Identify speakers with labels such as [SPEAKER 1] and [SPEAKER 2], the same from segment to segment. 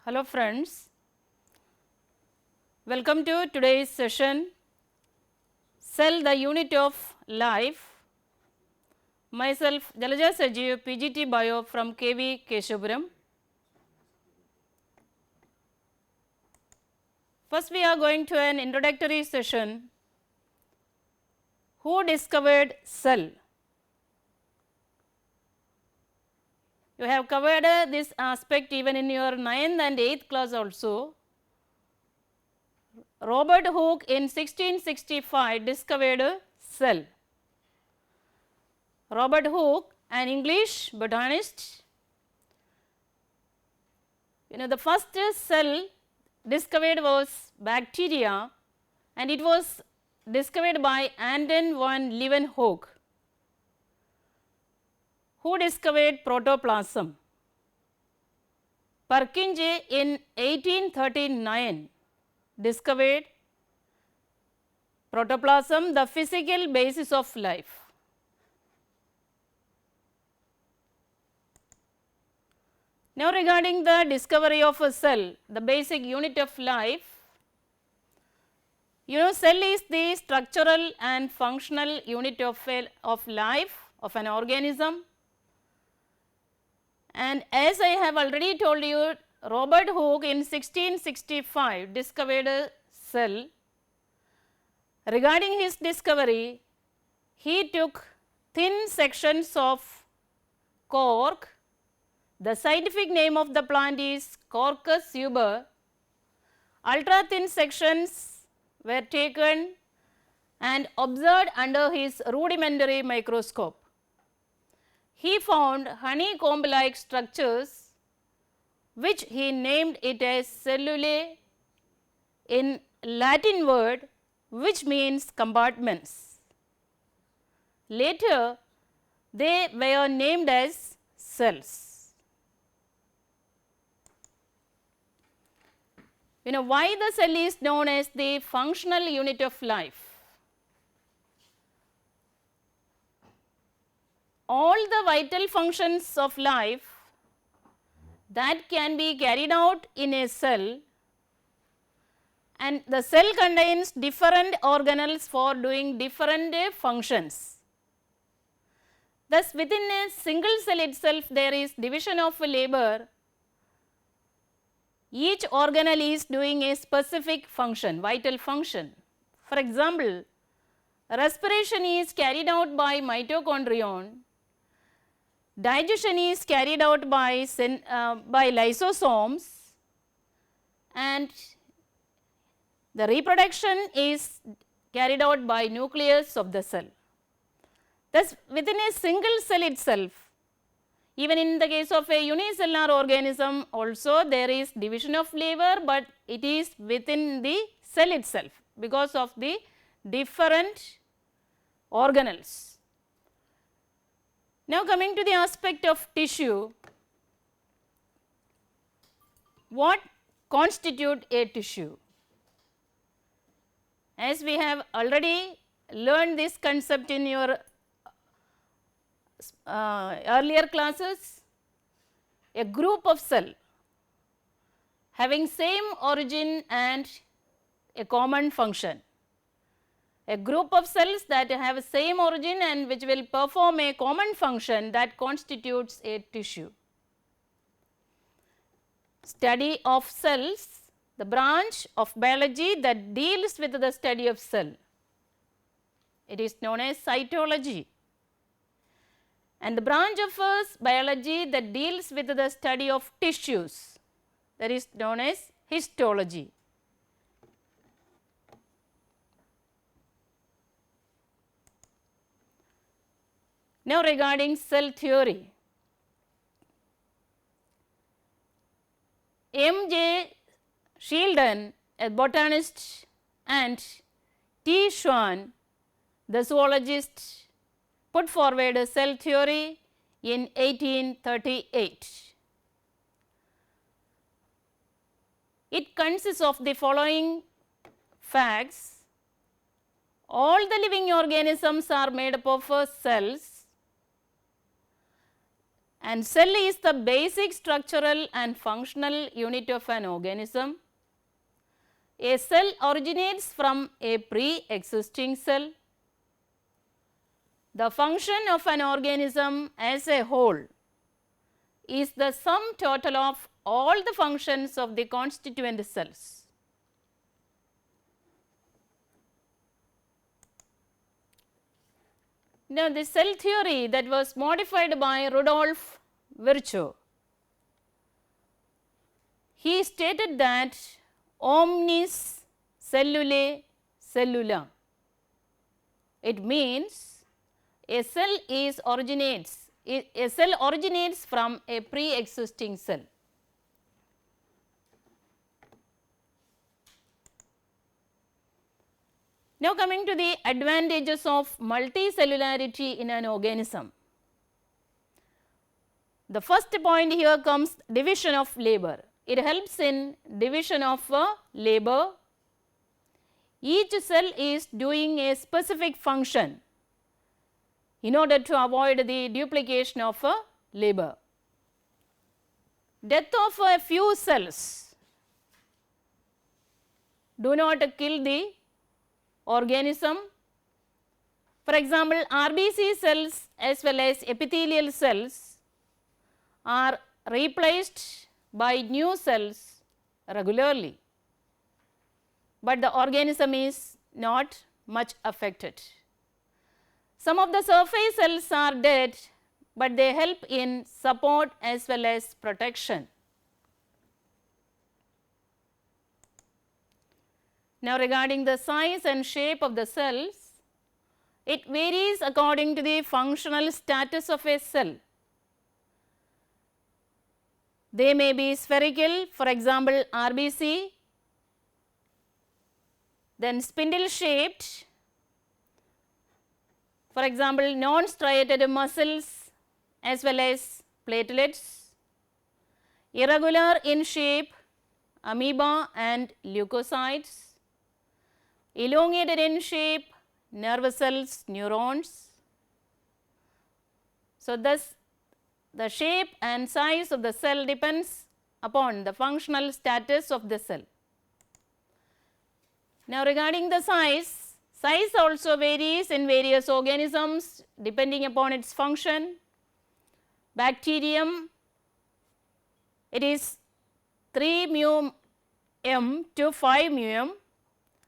[SPEAKER 1] Hello friends, welcome to today's session, Cell the Unit of Life. Myself Jalaja Sajeev, PGT Bio from KV Keshapuram. First we are going to an introductory session. Who discovered cell? You have covered this aspect even in your 9th and 8th class also. Robert Hooke in 1665 discovered a cell. Robert Hooke, an English botanist, the first cell discovered was bacteria, and it was discovered by Anton van Leeuwenhoek, who discovered protoplasm. Purkinje in 1839 discovered protoplasm, the physical basis of life. Now regarding the discovery of a cell, the basic unit of life, cell is the structural and functional unit of life of an organism. And as I have already told you, Robert Hooke in 1665 discovered a cell. Regarding his discovery, he took thin sections of cork. The scientific name of the plant is Corcus uber. Ultra thin sections were taken and observed under his rudimentary microscope. He found honeycomb-like structures, which he named it as cellulae in Latin word, which means compartments. Later, they were named as cells. Why the cell is known as the functional unit of life? All the vital functions of life that can be carried out in a cell, and the cell contains different organelles for doing different functions. Thus, within a single cell itself there is division of labor. Each organelle is doing a specific function, vital function. For example, respiration is carried out by mitochondrion, digestion is carried out by lysosomes, and the reproduction is carried out by nucleus of the cell. Thus, within a single cell itself, even in the case of a unicellular organism also there is division of labor, but it is within the cell itself because of the different organelles. Now coming to the aspect of tissue, what constitute a tissue? As we have already learned this concept in your earlier classes, a group of cell having same origin and a common function. A group of cells that have same origin and which will perform a common function, that constitutes a tissue. Study of cells, the branch of biology that deals with the study of cell. It is known as cytology. And the branch of biology that deals with the study of tissues, that is known as histology. Now regarding cell theory, M.J. Sheldon, a botanist, and T. Schwann, the zoologist, put forward a cell theory in 1838. It consists of the following facts: all the living organisms are made up of cells. and cell is the basic structural and functional unit of an organism. A cell originates from a pre-existing cell. The function of an organism as a whole is the sum total of all the functions of the constituent cells. Now, the cell theory that was modified by Rudolf Virchow, he stated that omnis cellulae cellula. It means a cell originates from a pre-existing cell. Now, coming to the advantages of multicellularity in an organism. The first point here comes division of labor. It helps in division of labor. Each cell is doing a specific function in order to avoid the duplication of labor. Death of a few cells do not kill the organism. For example, RBC cells as well as epithelial cells are replaced by new cells regularly, but the organism is not much affected. Some of the surface cells are dead, but they help in support as well as protection. Now, regarding the size and shape of the cells, it varies according to the functional status of a cell. They may be spherical, for example, RBC, then spindle shaped, for example, non-striated muscles as well as platelets, irregular in shape, amoeba and leukocytes, elongated in shape, nerve cells, neurons. So, thus the shape and size of the cell depends upon the functional status of the cell. Now, regarding the size also varies in various organisms depending upon its function. Bacterium, it is 3 mu m to 5 mu m,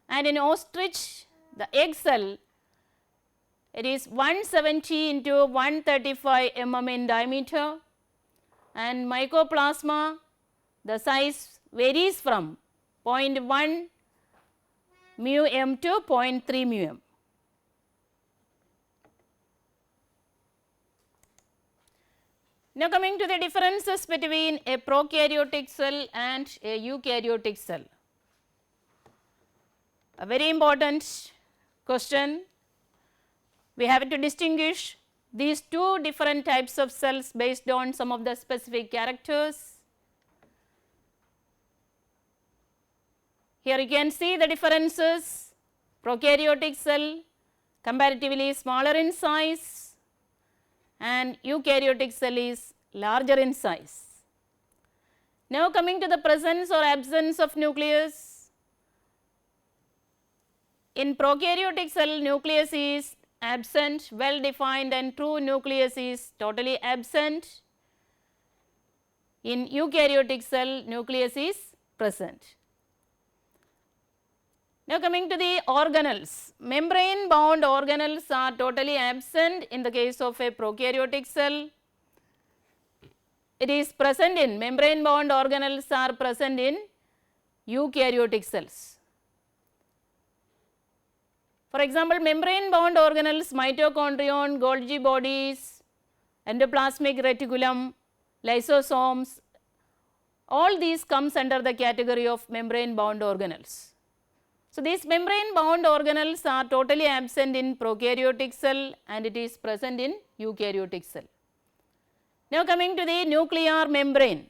[SPEAKER 1] and in ostrich the egg cell, it is 170 into 135 mm in diameter, and mycoplasma, the size varies from 0.1 mu m to 0.3 mu m. Now, coming to the differences between a prokaryotic cell and a eukaryotic cell. A very important question. We have to distinguish these two different types of cells based on some of the specific characters. Here you can see the differences. Prokaryotic cell comparatively smaller in size, and eukaryotic cell is larger in size. Now, coming to the presence or absence of nucleus. In prokaryotic cell, nucleus is absent, well defined, and true nucleus is totally absent. In eukaryotic cell, nucleus is present. Now, coming to the organelles. Membrane bound organelles are totally absent in the case of a prokaryotic cell. It is present in membrane bound organelles are present in eukaryotic cells. For example, membrane bound organelles, mitochondrion, Golgi bodies, endoplasmic reticulum, lysosomes, all these comes under the category of membrane bound organelles. So, these membrane bound organelles are totally absent in prokaryotic cell and it is present in eukaryotic cell. Now, coming to the nuclear membrane.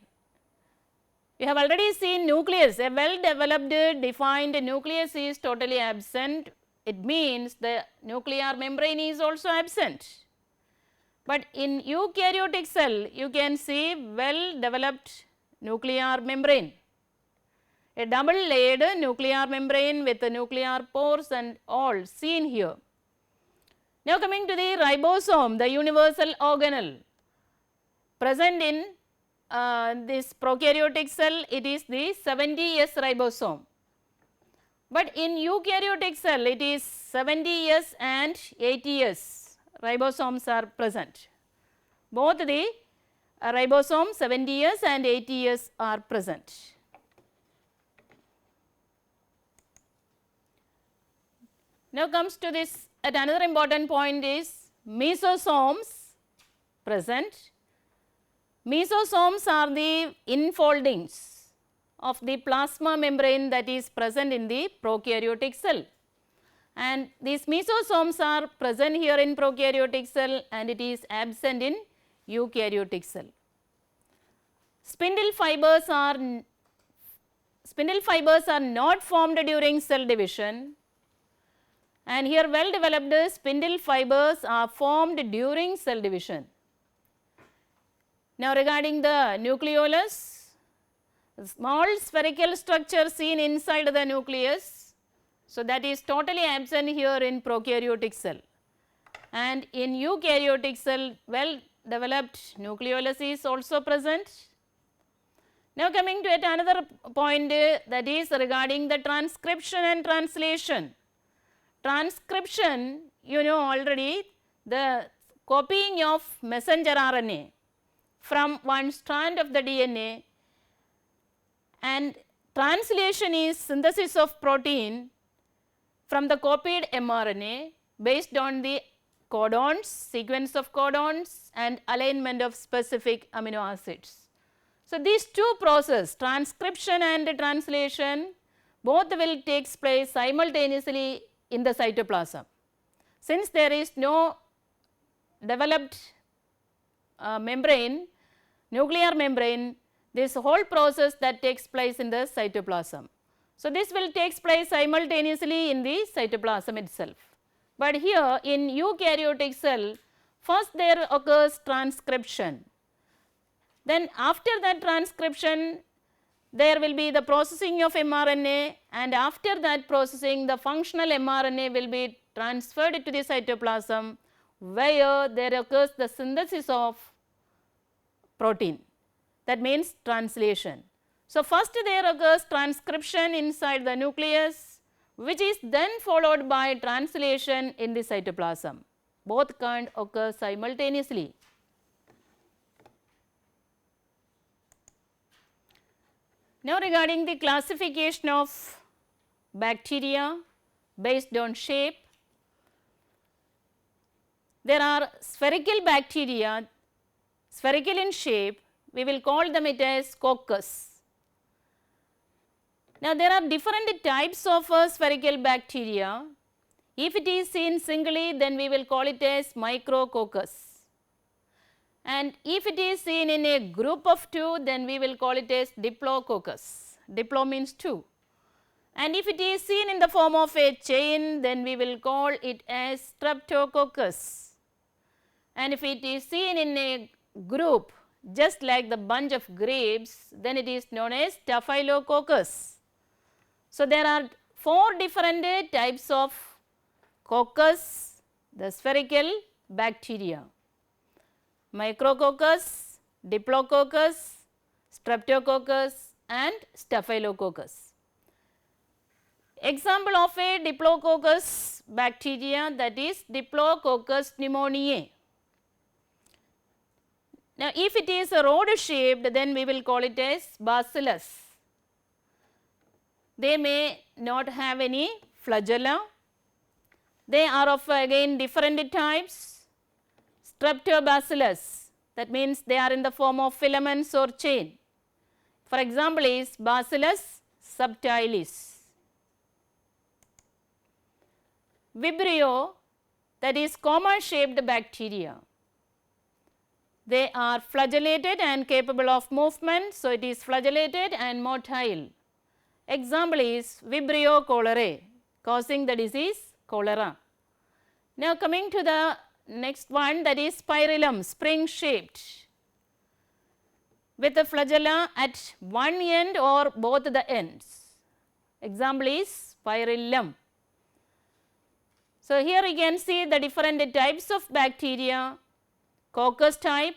[SPEAKER 1] We have already seen nucleus, a well developed defined nucleus is totally absent. It means the nuclear membrane is also absent. But in eukaryotic cell you can see well developed nuclear membrane, a double layered nuclear membrane with the nuclear pores and all seen here. Now coming to the ribosome, the universal organelle present in this prokaryotic cell, it is the 70S ribosome. But in eukaryotic cell it is 70S and 80S ribosomes are present. Both the ribosome 70S and 80S are present. Now comes to this, at another important point is mesosomes present. Mesosomes are the infoldings of the plasma membrane that is present in the prokaryotic cell, and these mesosomes are present here in prokaryotic cell and it is absent in eukaryotic cell. Spindle fibers are not formed during cell division, and here well developed spindle fibers are formed during cell division. Now regarding the nucleolus, small spherical structure seen inside the nucleus, so that is totally absent here in prokaryotic cell, and in eukaryotic cell well developed nucleolus is also present. Now coming to yet another point, that is regarding the transcription and translation. Transcription, you know already, the copying of messenger RNA from one strand of the DNA, and translation is synthesis of protein from the copied mRNA based on the codons, sequence of codons and alignment of specific amino acids. So these two processes, transcription and translation, both will take place simultaneously in the cytoplasm. Since there is no developed membrane, nuclear membrane, this whole process that takes place in the cytoplasm. So this will take place simultaneously in the cytoplasm itself. But here in eukaryotic cell, first there occurs transcription. Then after that transcription, there will be the processing of mRNA, and after that processing the functional mRNA will be transferred to the cytoplasm, where there occurs the synthesis of protein, that means translation. So first there occurs transcription inside the nucleus, which is then followed by translation in the cytoplasm. Both can occur simultaneously. Now regarding the classification of bacteria based on shape, there are spherical bacteria, spherical in shape, we will call them it as coccus. Now there are different types of spherical bacteria. If it is seen singly, then we will call it as micrococcus. And if it is seen in a group of two, then we will call it as diplococcus. Diplo means two. And if it is seen in the form of a chain, then we will call it as streptococcus. And if it is seen in a group, just like the bunch of grapes, then it is known as staphylococcus. So there are four different types of coccus, the spherical bacteria: Micrococcus, Diplococcus, Streptococcus and Staphylococcus. Example of a Diplococcus bacteria, that is Diplococcus pneumoniae. Now if it is a rod shaped, then we will call it as Bacillus. They may not have any flagella. They are of again different types. Streptobacillus, that means they are in the form of filaments or chain. For example is Bacillus subtilis. Vibrio, that is comma shaped bacteria. They are flagellated and capable of movement, so it is flagellated and motile. Example is Vibrio cholerae, causing the disease cholera. Now coming to the next one, that is spirillum, spring shaped, with a flagella at one end or both the ends. Example is spirillum. So, here you can see the different types of bacteria. Coccus type,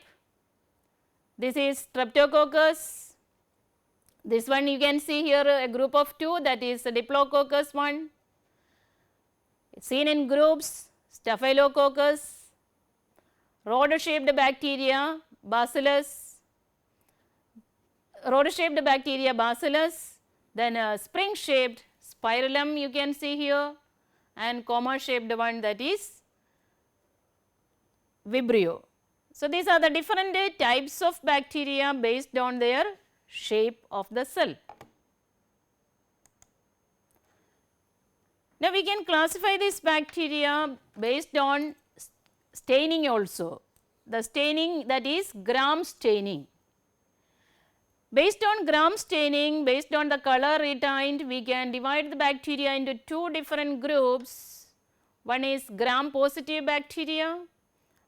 [SPEAKER 1] this is Streptococcus. This one you can see here a group of 2, that is Diplococcus one. Seen in groups, Staphylococcus, rod shaped bacteria, Bacillus, then spring shaped spirillum you can see here, and comma shaped one, that is Vibrio. So, these are the different types of bacteria based on their shape of the cell. Now, we can classify this bacteria based on staining also. The staining, that is gram staining. Based on gram staining, based on the color retained, we can divide the bacteria into 2 different groups. One is gram positive bacteria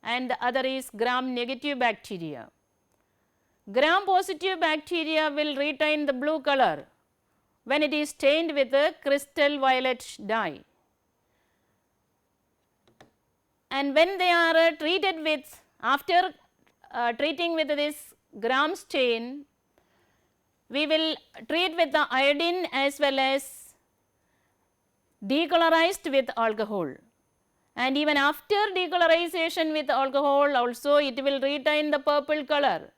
[SPEAKER 1] and the other is gram negative bacteria. Gram positive bacteria will retain the blue color when it is stained with a crystal violet dye, and when they are treated with, after treating with this gram stain, we will treat with the iodine as well as decolorized with alcohol, and even after decolorization with alcohol also it will retain the purple color.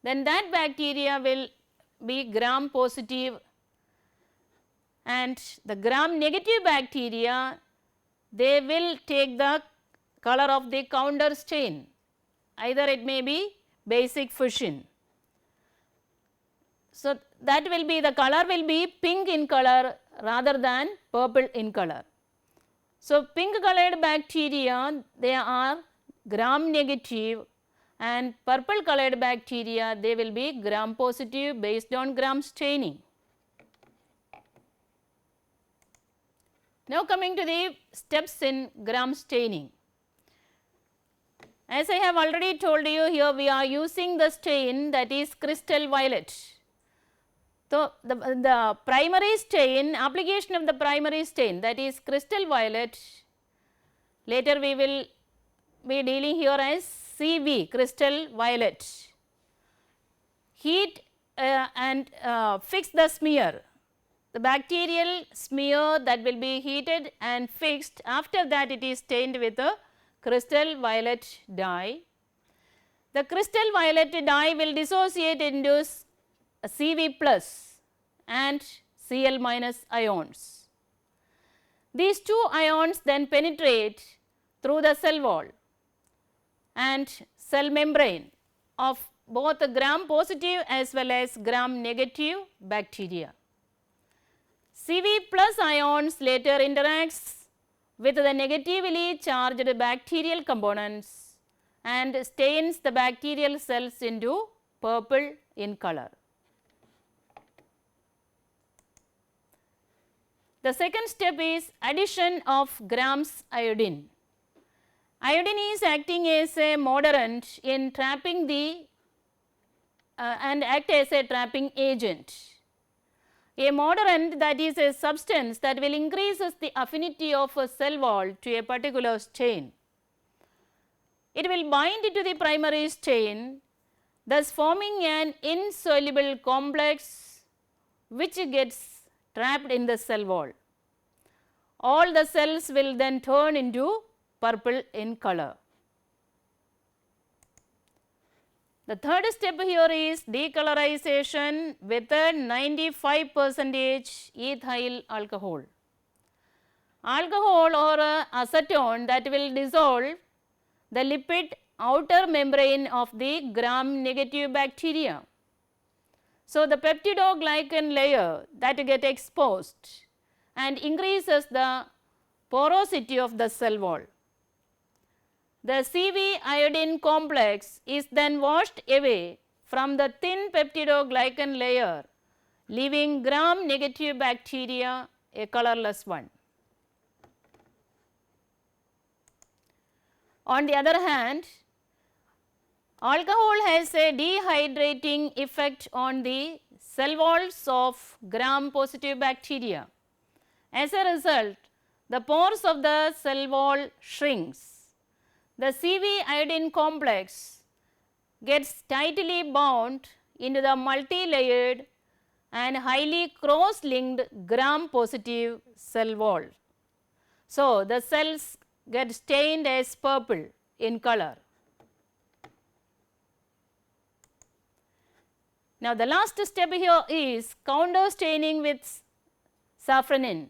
[SPEAKER 1] Then that bacteria will be gram positive, and the gram negative bacteria, they will take the color of the counter stain, either it may be basic fission. So, that will be, the color will be pink in color rather than purple in color. So, pink colored bacteria, they are gram negative, and purple colored bacteria, they will be gram positive based on gram staining. Now, coming to the steps in gram staining. As I have already told you, here we are using the stain that is crystal violet. So, the primary stain, application of the primary stain, that is crystal violet, later we will be dealing here as CV, crystal violet. Heat and fix the smear. The bacterial smear that will be heated and fixed, after that it is stained with a crystal violet dye. The crystal violet dye will dissociate into Cv plus and Cl minus ions. These 2 ions then penetrate through the cell wall and cell membrane of both the gram positive as well as gram negative bacteria. Cv plus ions later interacts with the negatively charged bacterial components and stains the bacterial cells into purple in color. The second step is addition of grams iodine. Iodine is acting as a moderant in trapping the and act as a trapping agent. A moderant, that is a substance that will increases the affinity of a cell wall to a particular stain. It will bind to the primary stain, thus forming an insoluble complex which gets trapped in the cell wall. All the cells will then turn into purple in color. The third step here is decolorization with a 95% ethyl alcohol. Alcohol or acetone that will dissolve the lipid outer membrane of the gram negative bacteria. So, the peptidoglycan layer that get exposed and increases the porosity of the cell wall. The Cv iodine complex is then washed away from the thin peptidoglycan layer, leaving gram negative bacteria a colorless one. On the other hand, alcohol has a dehydrating effect on the cell walls of gram positive bacteria. As a result, the pores of the cell wall shrinks. The CV iodine complex gets tightly bound into the multi-layered and highly cross-linked gram positive cell wall. So, the cells get stained as purple in color. Now, the last step here is counter staining with safranin.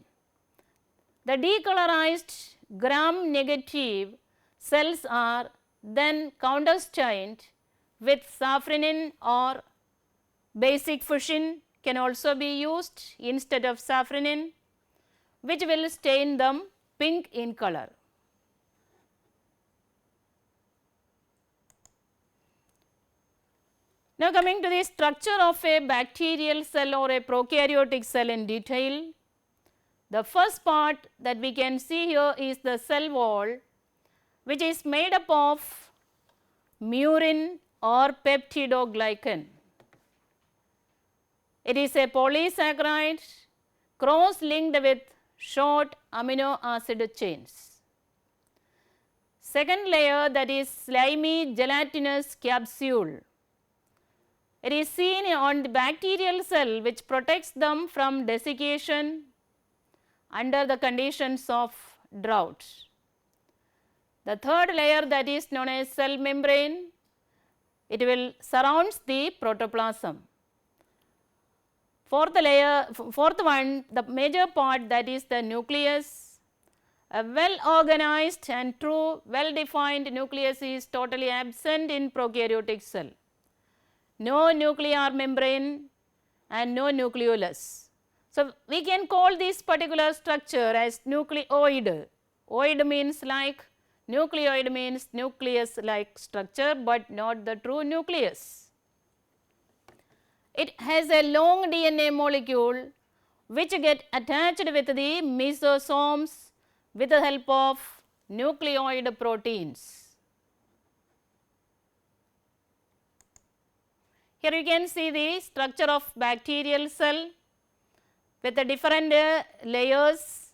[SPEAKER 1] The decolorized gram negative cells are then counter stained with safranin, or basic fission can also be used instead of safranin, which will stain them pink in color. Now, coming to the structure of a bacterial cell or a prokaryotic cell in detail. The first part that we can see here is the cell wall, which is made up of murin or peptidoglycan. It is a polysaccharide cross-linked with short amino acid chains. Second layer, that is slimy gelatinous capsule. It is seen on the bacterial cell, which protects them from desiccation under the conditions of drought. The third layer, that is known as cell membrane, it will surrounds the protoplasm. Fourth one, the major part, that is the nucleus. A well organized and true well defined nucleus is totally absent in prokaryotic cell. No nuclear membrane and no nucleolus. So, we can call this particular structure as nucleoid. Oid means like, nucleoid means nucleus like structure, but not the true nucleus. It has a long DNA molecule which get attached with the mesosomes with the help of nucleoid proteins. Here you can see the structure of bacterial cell with the different layers,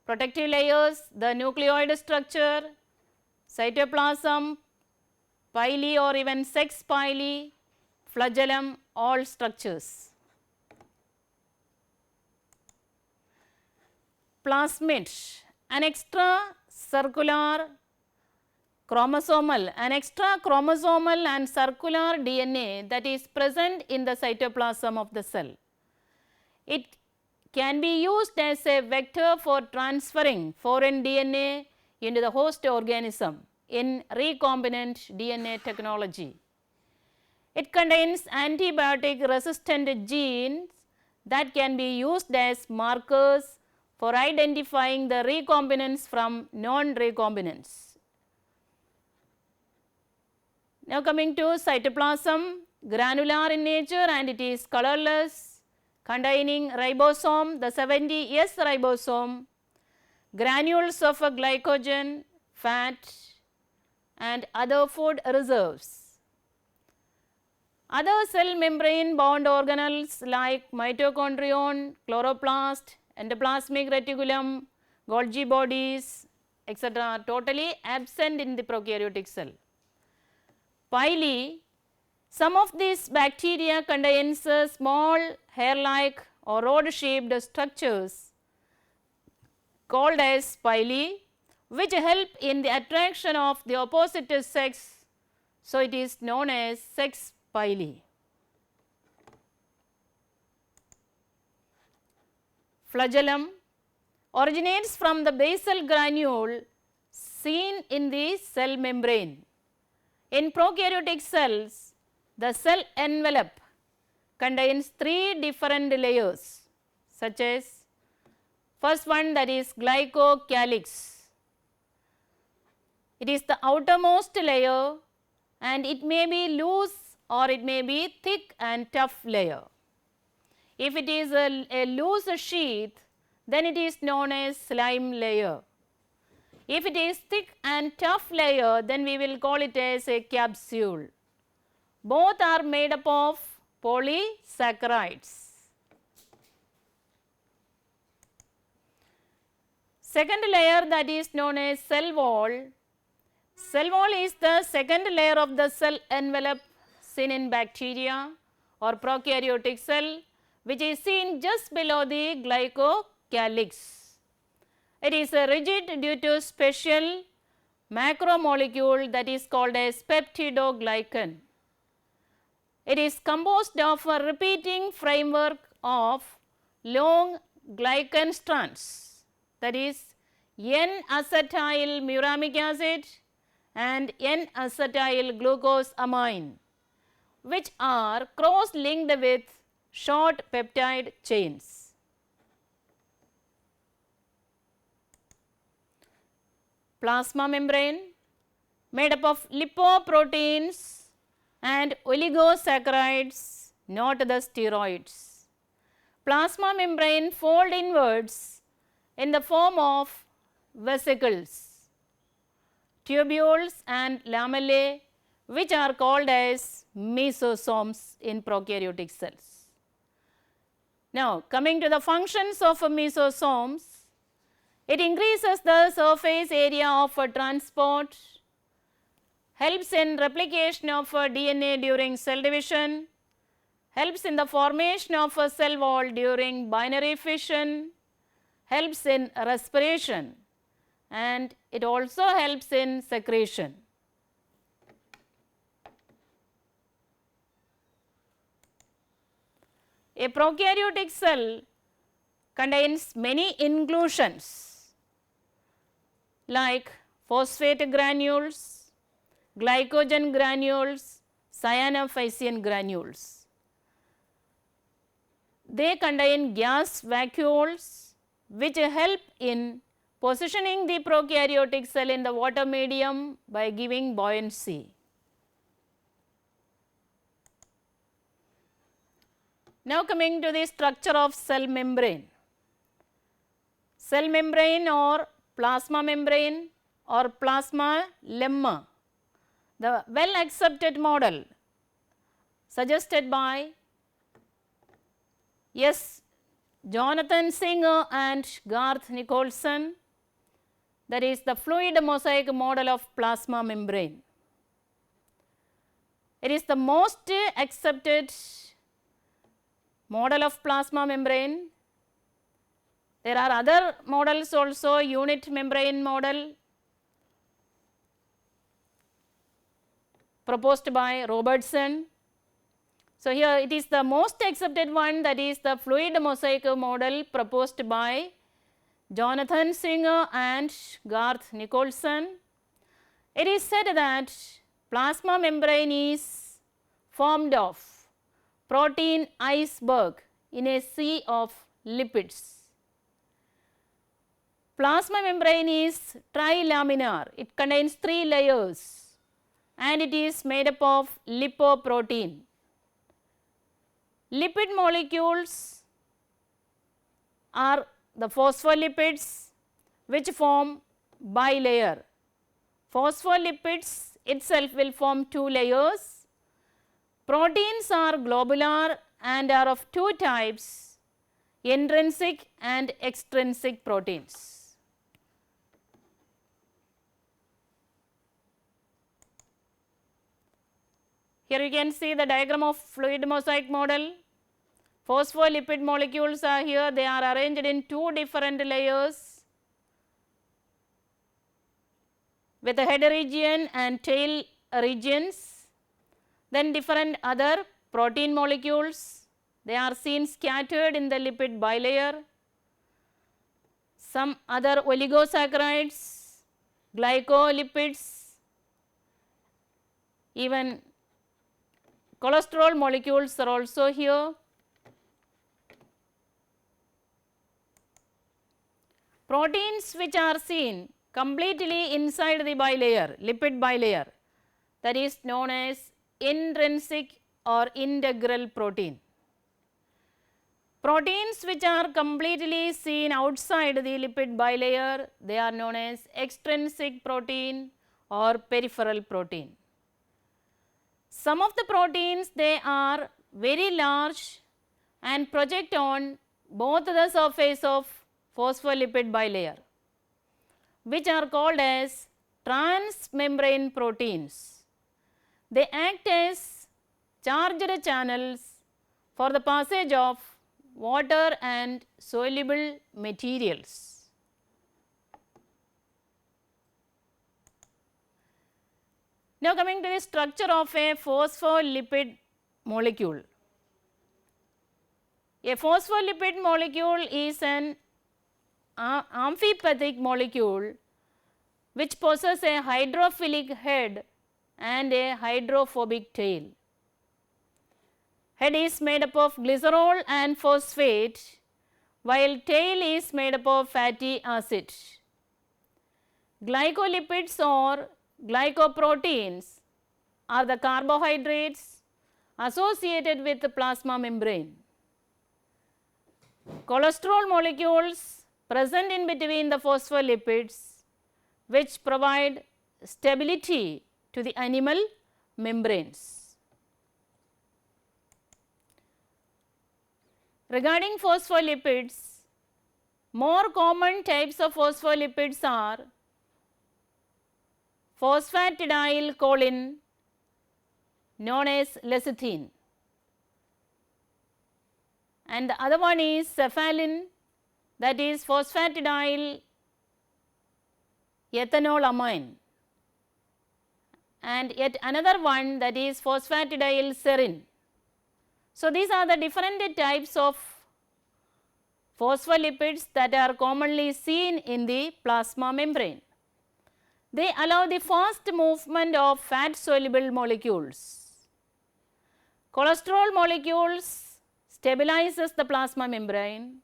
[SPEAKER 1] protective layers, the nucleoid structure, cytoplasm, pili or even sex pili, flagellum, all structures. Plasmid, an extracellular chromosomal and circular DNA that is present in the cytoplasm of the cell. It can be used as a vector for transferring foreign DNA into the host organism in recombinant DNA technology. It contains antibiotic resistant genes that can be used as markers for identifying the recombinants from non-recombinants. Now, coming to cytoplasm, granular in nature and it is colorless, containing ribosome, the 70S ribosome, granules of a glycogen, fat and other food reserves. Other cell membrane bound organelles like mitochondrion, chloroplast, endoplasmic reticulum, Golgi bodies, etc. are totally absent in the prokaryotic cell. Pili, some of these bacteria contains small hair-like or rod-shaped structures called as pili, which help in the attraction of the opposite sex. So, it is known as sex pili. Flagellum originates from the basal granule seen in the cell membrane. In prokaryotic cells, the cell envelope contains 3 different layers, such as first one, that is glycocalyx. It is the outermost layer and it may be loose or it may be thick and tough layer. If it is a loose sheath, then it is known as slime layer. If it is thick and tough layer, then we will call it as a capsule. Both are made up of polysaccharides. Second layer, that is known as cell wall. Cell wall is the second layer of the cell envelope seen in bacteria or prokaryotic cell, which is seen just below the glycocalyx. It is rigid due to special macromolecule that is called as peptidoglycan. It is composed of a repeating framework of long glycan strands, that is N-acetyl muramic acid and N-acetyl glucosamine, which are cross-linked with short peptide chains. Plasma membrane made up of lipoproteins and oligosaccharides, not the steroids. Plasma membrane fold inwards in the form of vesicles, tubules and lamellae, which are called as mesosomes in prokaryotic cells. Now, coming to the functions of mesosomes, it increases the surface area of transport, helps in replication of DNA during cell division, helps in the formation of a cell wall during binary fission, helps in respiration, and it also helps in secretion. A prokaryotic cell contains many inclusions like phosphate granules, glycogen granules, cyanophycean granules. They contain gas vacuoles which help in positioning the prokaryotic cell in the water medium by giving buoyancy. Now coming to the structure of cell membrane. Cell membrane or plasma membrane or plasma lemma, the well accepted model suggested by S. Jonathan Singer and Garth Nicholson, that is the fluid mosaic model of plasma membrane. It is the most accepted model of plasma membrane. There are other models also, unit membrane model proposed by Robertson. So, here it is the most accepted one, that is the fluid mosaic model proposed by Jonathan Singer and Garth Nicholson. It is said that plasma membrane is formed of protein iceberg in a sea of lipids. Plasma membrane is trilaminar, it contains 3 layers and it is made up of lipoprotein. Lipid molecules are the phospholipids which form bilayer. Phospholipids itself will form 2 layers. Proteins are globular and are of 2 types, intrinsic and extrinsic proteins. Here you can see the diagram of fluid mosaic model. Phospholipid molecules are here, they are arranged in 2 different layers with the head region and tail regions. Then different other protein molecules, they are seen scattered in the lipid bilayer. Some other oligosaccharides, glycolipids, even cholesterol molecules are also here. Proteins which are seen completely inside the bilayer, lipid bilayer, that is known as intrinsic or integral protein. Proteins which are completely seen outside the lipid bilayer, they are known as extrinsic protein or peripheral protein. Some of the proteins, they are very large and project on both the surface of phospholipid bilayer, which are called as transmembrane proteins. They act as charged channels for the passage of water and soluble materials. Now coming to the structure of a phospholipid molecule. A phospholipid molecule is an amphipathic molecule which possesses a hydrophilic head and a hydrophobic tail. Head is made up of glycerol and phosphate, while tail is made up of fatty acid. Glycolipids or glycoproteins are the carbohydrates associated with the plasma membrane. Cholesterol molecules present in between the phospholipids, which provide stability to the animal membranes. Regarding phospholipids, more common types of phospholipids are phosphatidylcholine, known as lecithin, and the other one is cephalin, that is phosphatidyl ethanolamine, and yet another one, that is phosphatidylserine. So, these are the different types of phospholipids that are commonly seen in the plasma membrane. They allow the fast movement of fat soluble molecules. Cholesterol molecules stabilizes the plasma membrane.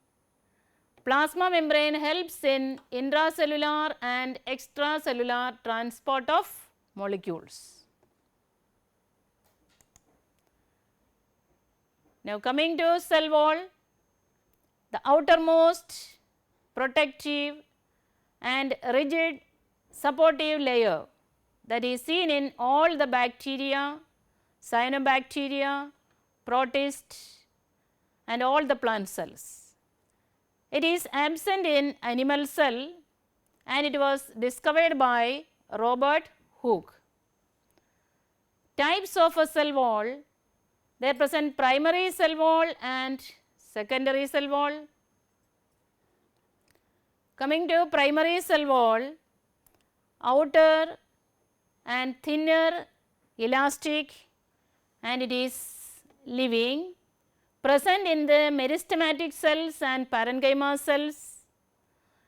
[SPEAKER 1] Plasma membrane helps in intracellular and extracellular transport of molecules. Now coming to cell wall, the outermost protective and rigid supportive layer that is seen in all the bacteria, cyanobacteria, protists and all the plant cells. It is absent in animal cell and it was discovered by Robert Hooke. Types of a cell wall, they present primary cell wall and secondary cell wall. Coming to primary cell wall, outer and thinner elastic and it is living, present in the meristematic cells and parenchyma cells.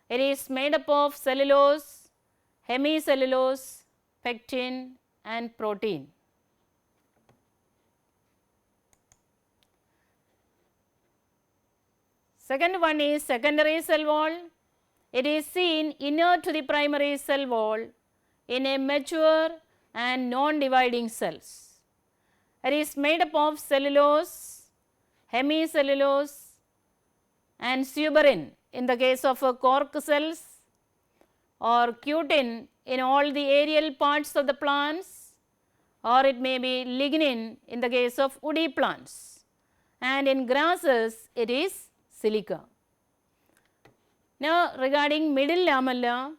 [SPEAKER 1] It is made up of cellulose, hemicellulose, pectin and protein. Second one is secondary cell wall. It is seen inner to the primary cell wall in a mature and non-dividing cells. It is made up of cellulose, hemicellulose and suberin in the case of cork cells, or cutin in all the aerial parts of the plants, or it may be lignin in the case of woody plants, and in grasses it is silica. Now regarding middle lamella,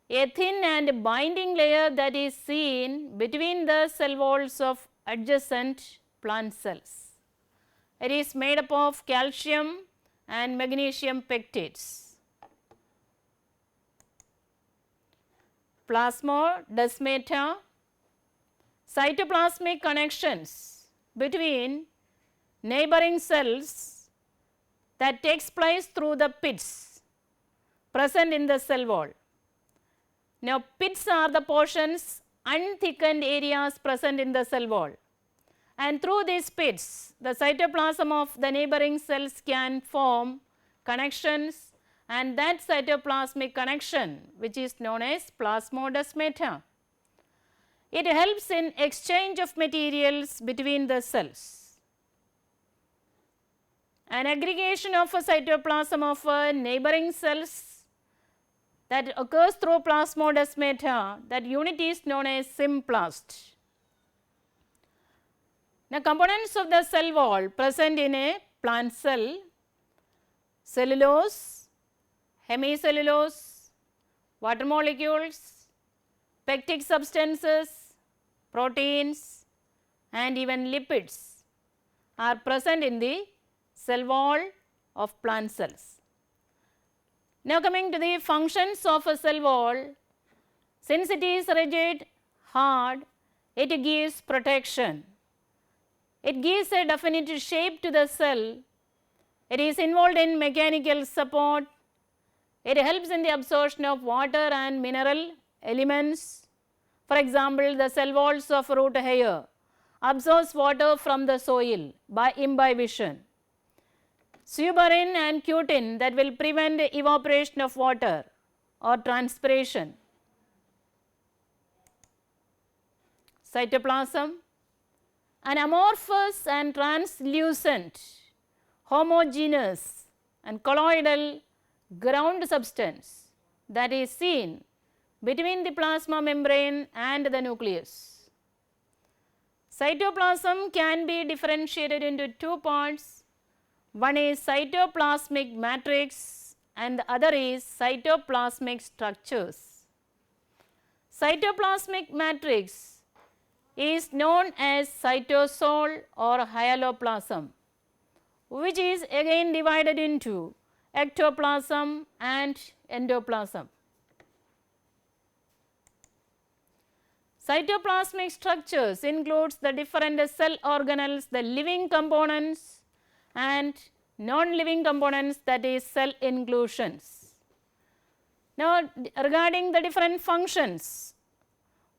[SPEAKER 1] a thin and binding layer that is seen between the cell walls of adjacent plant cells. It is made up of calcium and magnesium pectates. Plasmodesmata, cytoplasmic connections between neighboring cells that takes place through the pits present in the cell wall. Now pits are the portions, unthickened areas present in the cell wall, and through these pits the cytoplasm of the neighboring cells can form connections, and that cytoplasmic connection, which is known as plasmodesmata, it helps in exchange of materials between the cells. an aggregation of a cytoplasm of neighboring cells that occurs through plasmodesmata. That unit is known as symplast. Now, components of the cell wall present in a plant cell: cellulose, hemicellulose, water molecules, pectic substances, proteins, and even lipids are present in the cell wall of plant cells. Now, coming to the functions of a cell wall, since it is rigid, hard, it gives protection. It gives a definite shape to the cell. It is involved in mechanical support. It helps in the absorption of water and mineral elements. For example, the cell walls of root hair absorbs water from the soil by imbibition. Suberin and cutin that will prevent evaporation of water or transpiration. Cytoplasm, an amorphous and translucent, homogeneous and colloidal ground substance that is seen between the plasma membrane and the nucleus. Cytoplasm can be differentiated into two parts. One is cytoplasmic matrix and the other is cytoplasmic structures. Cytoplasmic matrix is known as cytosol or hyaloplasm, which is again divided into ectoplasm and endoplasm. Cytoplasmic structures includes the different cell organelles, the living components and non-living components, that is cell inclusions. Now, regarding the different functions,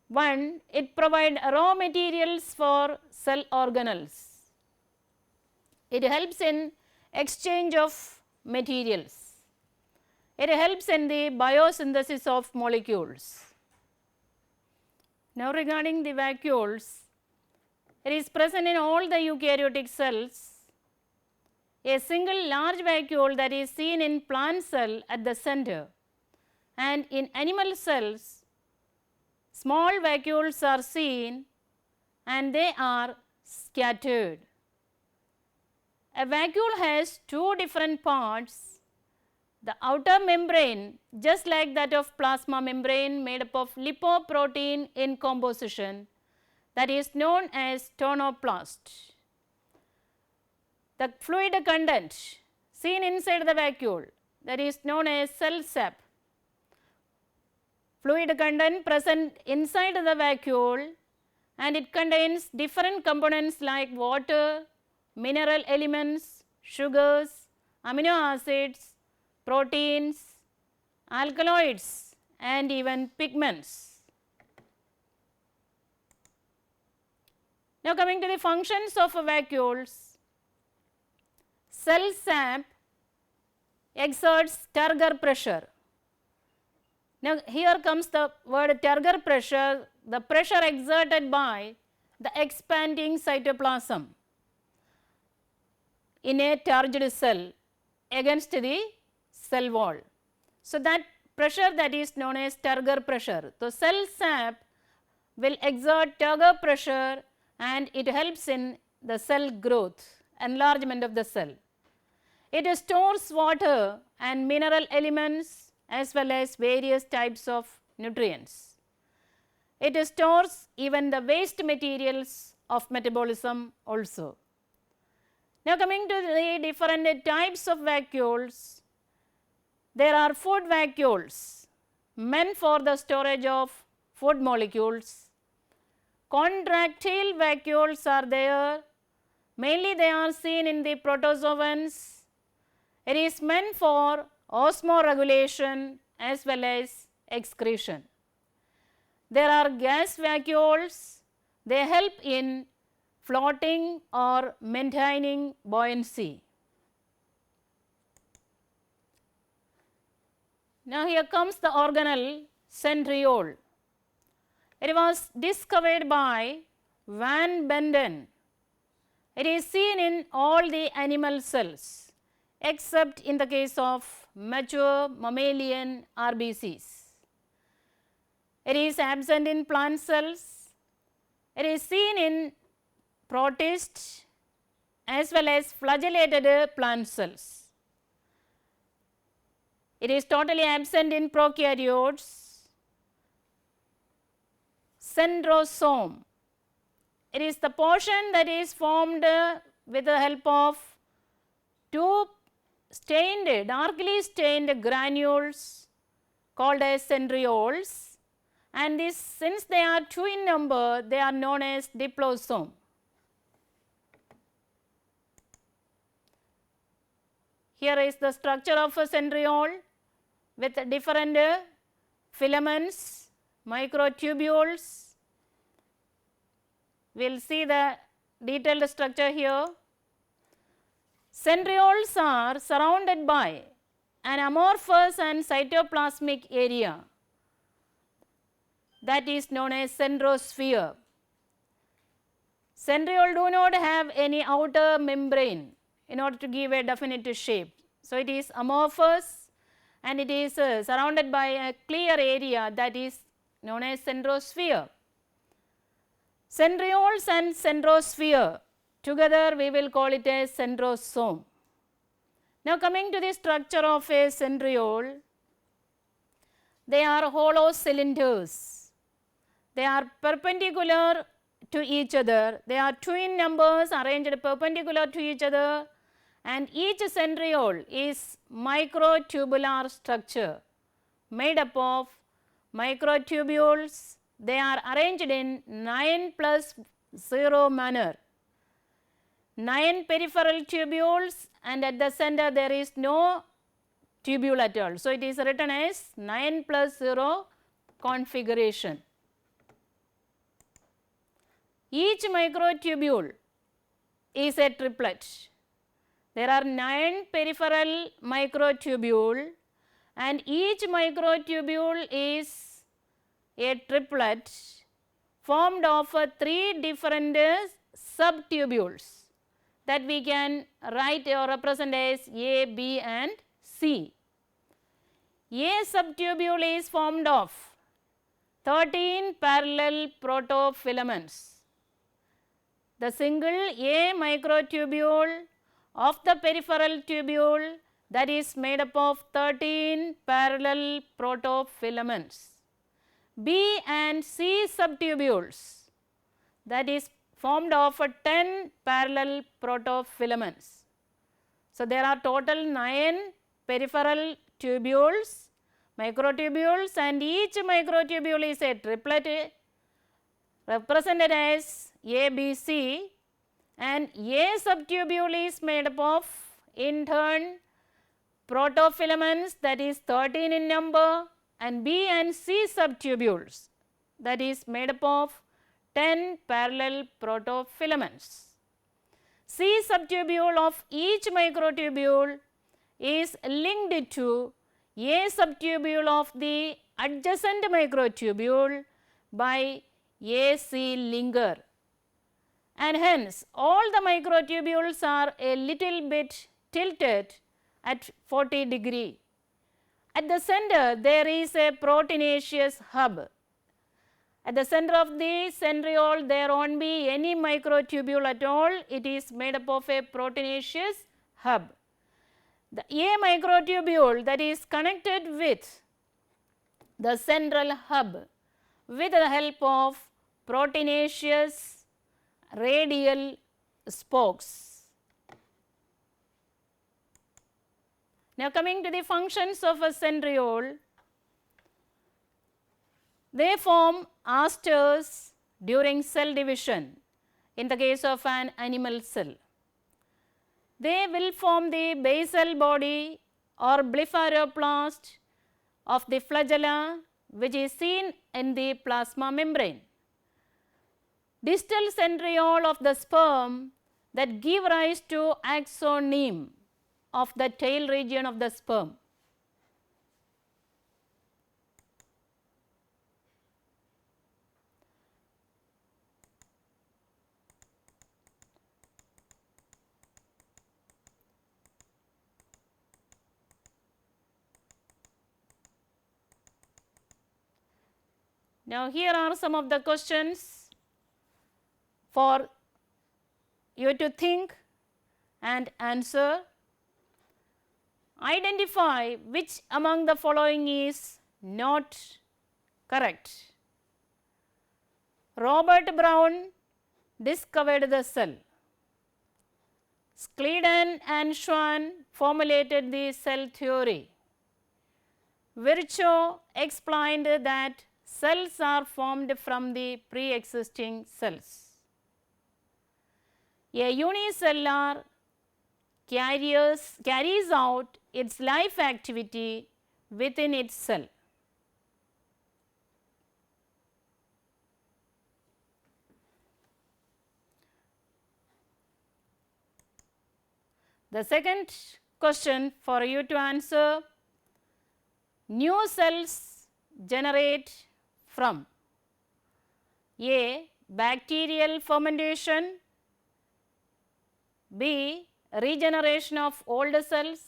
[SPEAKER 1] one, it provides raw materials for cell organelles. It helps in exchange of materials. It helps in the biosynthesis of molecules. Now, regarding the vacuoles, it is present in all the eukaryotic cells. A single large vacuole that is seen in plant cell at the center, and in animal cells small vacuoles are seen and they are scattered. A vacuole has two different parts. The outer membrane, just like that of plasma membrane, made up of lipoprotein in composition, that is known as tonoplast. The fluid content seen inside the vacuole, that is known as cell sap. Fluid content present inside the vacuole and it contains different components like water, mineral elements, sugars, amino acids, proteins, alkaloids and even pigments. Now, coming to the functions of vacuoles, cell sap exerts turgor pressure. Now, here comes the word turgor pressure, the pressure exerted by the expanding cytoplasm in a turgid cell against the cell wall. So, that pressure, that is known as turgor pressure. So, cell sap will exert turgor pressure and it helps in the cell growth, enlargement of the cell. It stores water and mineral elements as well as various types of nutrients. It stores even the waste materials of metabolism also. Now, coming to the different types of vacuoles, there are food vacuoles meant for the storage of food molecules. Contractile vacuoles are there, mainly they are seen in the protozoans. It is meant for osmoregulation as well as excretion. There are gas vacuoles, they help in floating or maintaining buoyancy. Now, here comes the organelle centriole. It was discovered by Van Benden. It is seen in all the animal cells. except in the case of mature mammalian RBCs. It is absent in plant cells. It is seen in protists as well as flagellated plant cells. It is totally absent in prokaryotes. Centrosome. It is the portion that is formed with the help of two darkly stained granules called as centrioles, and this, since they are two in number, they are known as diplosome. Here is the structure of a centriole with different filaments, microtubules. We will see the detailed structure here. Centrioles are surrounded by an amorphous and cytoplasmic area that is known as centrosphere. Centriole do not have any outer membrane in order to give a definite shape. So, it is amorphous and it is surrounded by a clear area that is known as centrosphere. Centrioles and centrosphere together we will call it as centrosome. Now, coming to the structure of a centriole, they are hollow cylinders. They are perpendicular to each other. They are two in numbers arranged perpendicular to each other, and each centriole is microtubular structure made up of microtubules. They are arranged in 9+0 manner. 9 peripheral tubules, and at the center there is no tubule at all. So, it is written as 9+0 configuration. Each microtubule is a triplet. There are 9 peripheral microtubule, and each microtubule is a triplet formed of 3 different subtubules that we can write or represent as A, B and C. A subtubule is formed of 13 parallel protofilaments. The single A microtubule of the peripheral tubule, that is made up of 13 parallel protofilaments. B and C subtubules, that is formed of 10 parallel protofilaments. So, there are total 9 peripheral tubules, microtubules, and each microtubule is a triplet represented as A, B, C, and A subtubule is made up of in turn protofilaments, that is 13 in number, and B and C subtubules, that is made up of 10 parallel protofilaments. C subtubule of each microtubule is linked to A subtubule of the adjacent microtubule by AC linker, and hence all the microtubules are a little bit tilted at 40 degree. At the center there is a proteinaceous hub. At the center of the centriole there won't be any microtubule at all, it is made up of a proteinaceous hub. The A microtubule that is connected with the central hub with the help of proteinaceous radial spokes. Now, coming to the functions of a centriole, they form asters during cell division in the case of an animal cell. They will form the basal body or blepharoplast of the flagella, which is seen in the plasma membrane. Distal centriole of the sperm that give rise to axoneme of the tail region of the sperm. Now, here are some of the questions for you to think and answer. Identify which among the following is not correct. Robert Brown discovered the cell. Schleiden and Schwann formulated the cell theory. Virchow explained that cells are formed from the pre-existing cells. A unicellular carries out its life activity within its cell. The second question for you to answer: new cells generate from A. Bacterial fermentation, B. Regeneration of old cells,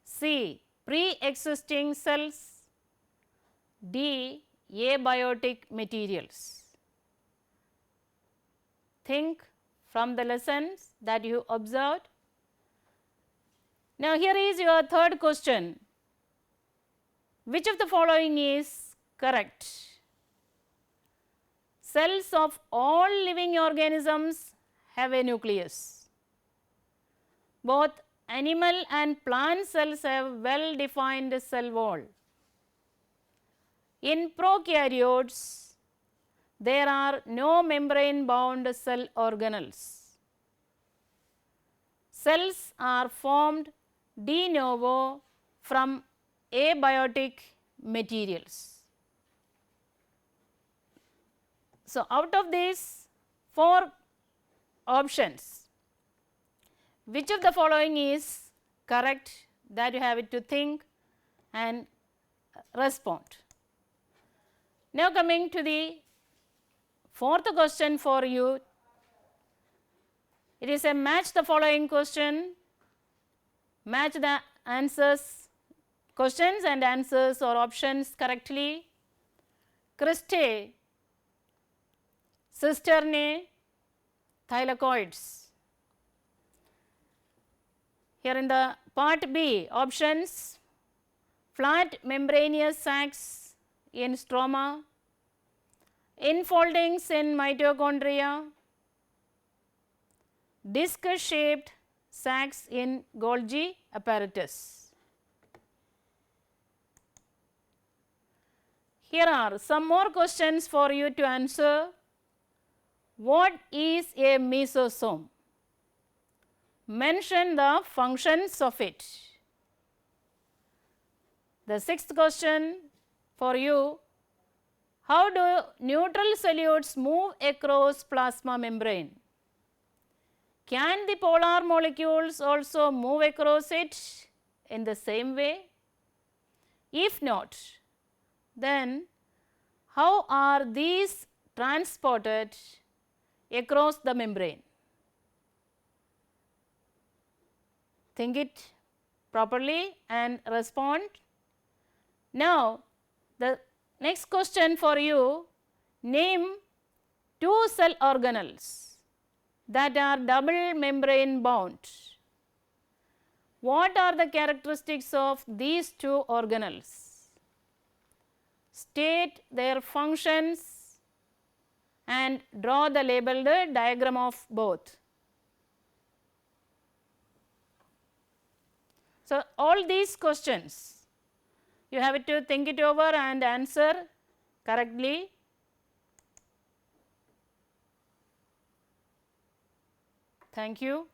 [SPEAKER 1] C. Pre-existing cells, D. Abiotic materials. Think from the lessons that you observed. Now, here is your third question. Which of the following is correct? Cells of all living organisms have a nucleus. Both animal and plant cells have well defined cell wall. In prokaryotes, there are no membrane bound cell organelles. Cells are formed de novo from abiotic materials. So, out of these 4 options, which of the following is correct? That you have it to think and respond. Now, coming to the fourth question for you, it is a match the following question. Match the answers, questions and answers or options correctly. Cristae, cisternae, thylakoids. Here in the part B, options: flat membranous sacs in stroma, infoldings in mitochondria, disc shaped sacs in Golgi apparatus. Here are some more questions for you to answer. What is a mesosome? Mention the functions of it. The sixth question for you: how do neutral solutes move across plasma membrane? Can the polar molecules also move across it in the same way? If not, then how are these transported across the membrane? Think it properly and respond. Now, the next question for you: name 2 cell organelles that are double membrane bound. What are the characteristics of these 2 organelles? State their functions and draw the labeled diagram of both. So, all these questions you have to think it over and answer correctly. Thank you.